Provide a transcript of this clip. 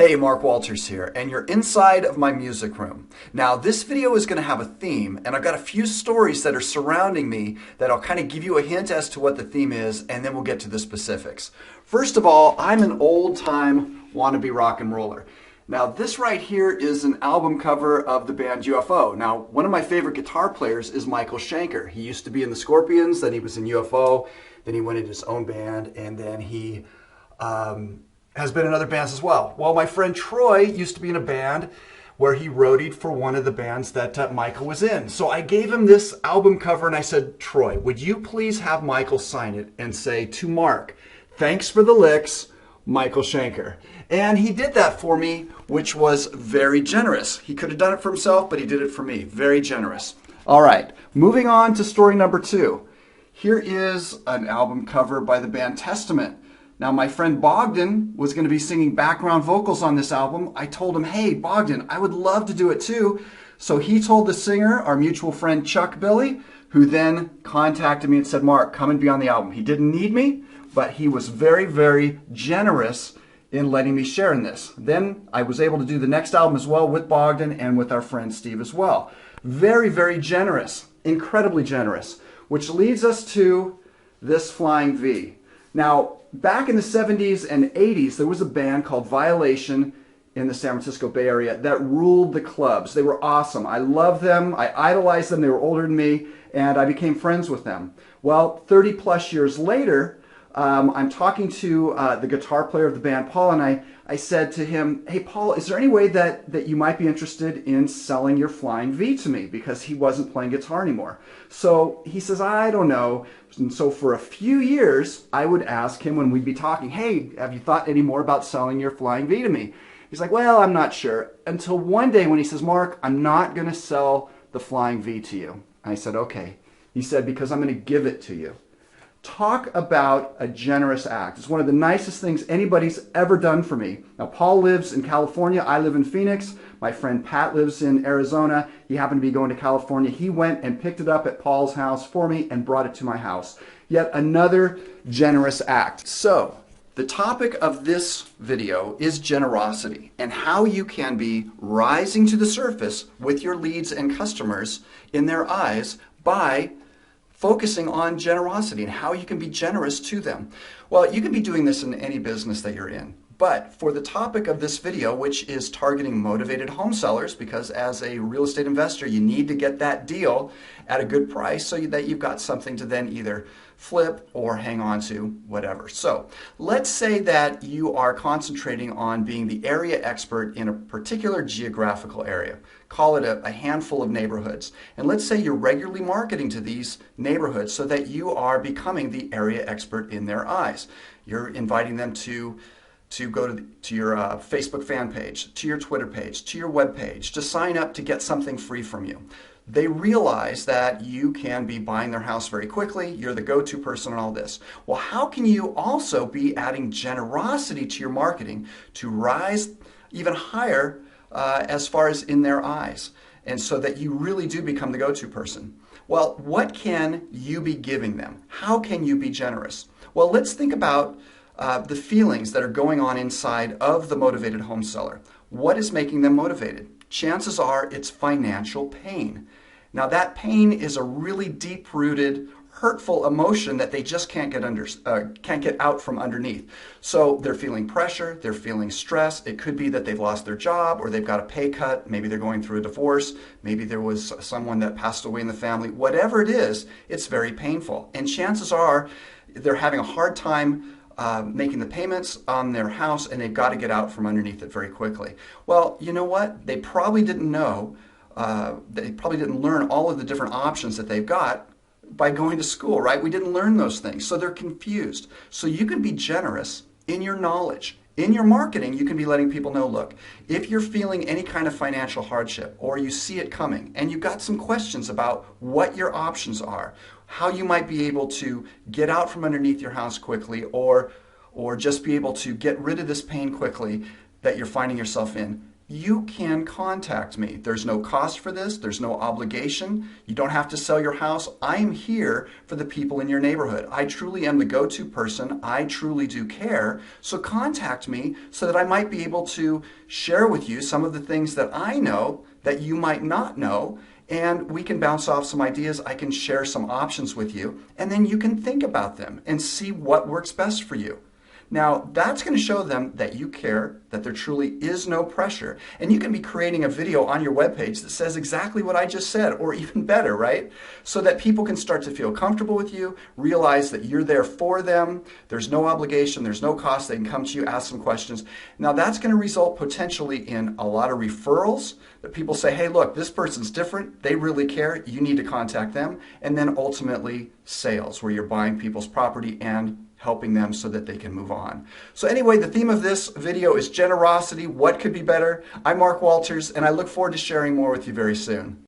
Hey, Mark Walters here, and you're inside of my music room. Now, this video is going to have a theme, and I've got a few stories that are surrounding me that I'll kind of give you a hint as to what the theme is, and then we'll get to the specifics. First of all, I'm an old-time wannabe rock and roller. Now, this right here is an album cover of the band UFO. Now, one of my favorite guitar players is Michael Schenker. He used to be in the Scorpions, then he was in UFO, then he went into his own band, and then he has been in other bands as well. Well, my friend Troy used to be in a band where he roadied for one of the bands that Michael was in. So I gave him this album cover and I said, Troy, would you please have Michael sign it and say to Mark, thanks for the licks, Michael Schenker. And he did that for me, which was very generous. He could have done it for himself, but he did it for me. Very generous. All right, moving on to story number 2. Here is an album cover by the band Testament. Now, my friend Bogdan was going to be singing background vocals on this album. I told him, hey, Bogdan, I would love to do it too. So he told the singer, our mutual friend Chuck Billy, who then contacted me and said, Mark, come and be on the album. He didn't need me, but he was very, very generous in letting me share in this. Then I was able to do the next album as well with Bogdan and with our friend Steve as well. Very, very generous, incredibly generous, which leads us to this Flying V. Now, back in the 70s and 80s, there was a band called Violation in the San Francisco Bay Area that ruled the clubs. They were awesome. I loved them. I idolized them. They were older than me, and I became friends with them. Well, 30 plus years later, I'm talking to the guitar player of the band, Paul, and I said to him, hey, Paul, is there any way that you might be interested in selling your Flying V to me? Because he wasn't playing guitar anymore. So he says, I don't know. And so for a few years, I would ask him when we'd be talking, hey, have you thought any more about selling your Flying V to me? He's like, well, I'm not sure. Until one day when he says, Mark, I'm not going to sell the Flying V to you. I said, okay. He said, because I'm going to give it to you. Talk about a generous act. It's one of the nicest things anybody's ever done for me. Now, Paul lives in California. I live in Phoenix. My friend Pat lives in Arizona. He happened to be going to California. He went and picked it up at Paul's house for me and brought it to my house. Yet another generous act. So, the topic of this video is generosity and how you can be rising to the surface with your leads and customers in their eyes by focusing on generosity and how you can be generous to them. Well, you can be doing this in any business that you're in. But for the topic of this video, which is targeting motivated home sellers, because as a real estate investor, you need to get that deal at a good price so that you've got something to then either flip or hang on to, whatever. So let's say that you are concentrating on being the area expert in a particular geographical area. Call it a handful of neighborhoods. And let's say you're regularly marketing to these neighborhoods so that you are becoming the area expert in their eyes. You're inviting them to go to your Facebook fan page, to your Twitter page, to your web page, to sign up to get something free from you. They realize that you can be buying their house very quickly. You're the go-to person on all this. Well, how can you also be adding generosity to your marketing to rise even higher as far as in their eyes, and so that you really do become the go-to person? Well, what can you be giving them? How can you be generous? Well, let's think about the feelings that are going on inside of the motivated home seller. What is making them motivated? Chances are it's financial pain. Now, that pain is a really deep-rooted, hurtful emotion that they just can't get out from underneath. So they're feeling pressure, they're feeling stress. It could be that they've lost their job or they've got a pay cut. Maybe they're going through a divorce. Maybe there was someone that passed away in the family. Whatever it is, it's very painful. And chances are they're having a hard time making the payments on their house, and they've got to get out from underneath it very quickly. Well, you know what? They probably didn't know, they probably didn't learn all of the different options that they've got by going to school, right? We didn't learn those things, so they're confused. So you can be generous in your knowledge. In your marketing, you can be letting people know, look, if you're feeling any kind of financial hardship or you see it coming and you've got some questions about what your options are, how you might be able to get out from underneath your house quickly or just be able to get rid of this pain quickly that you're finding yourself in, you can contact me. There's no cost for this. There's no obligation. You don't have to sell your house. I'm here for the people in your neighborhood. I truly am the go-to person. I truly do care. So contact me so that I might be able to share with you some of the things that I know that you might not know, and we can bounce off some ideas. I can share some options with you, and then you can think about them and see what works best for you. Now, that's going to show them that you care, that there truly is no pressure, and you can be creating a video on your webpage that says exactly what I just said, or even better, right? So that people can start to feel comfortable with you, realize that you're there for them, there's no obligation, there's no cost, they can come to you, ask some questions. Now, that's going to result potentially in a lot of referrals, that people say, hey, look, this person's different, they really care, you need to contact them, and then ultimately sales, where you're buying people's property and helping them so that they can move on. So anyway, the theme of this video is generosity. What could be better? I'm Mark Walters, and I look forward to sharing more with you very soon.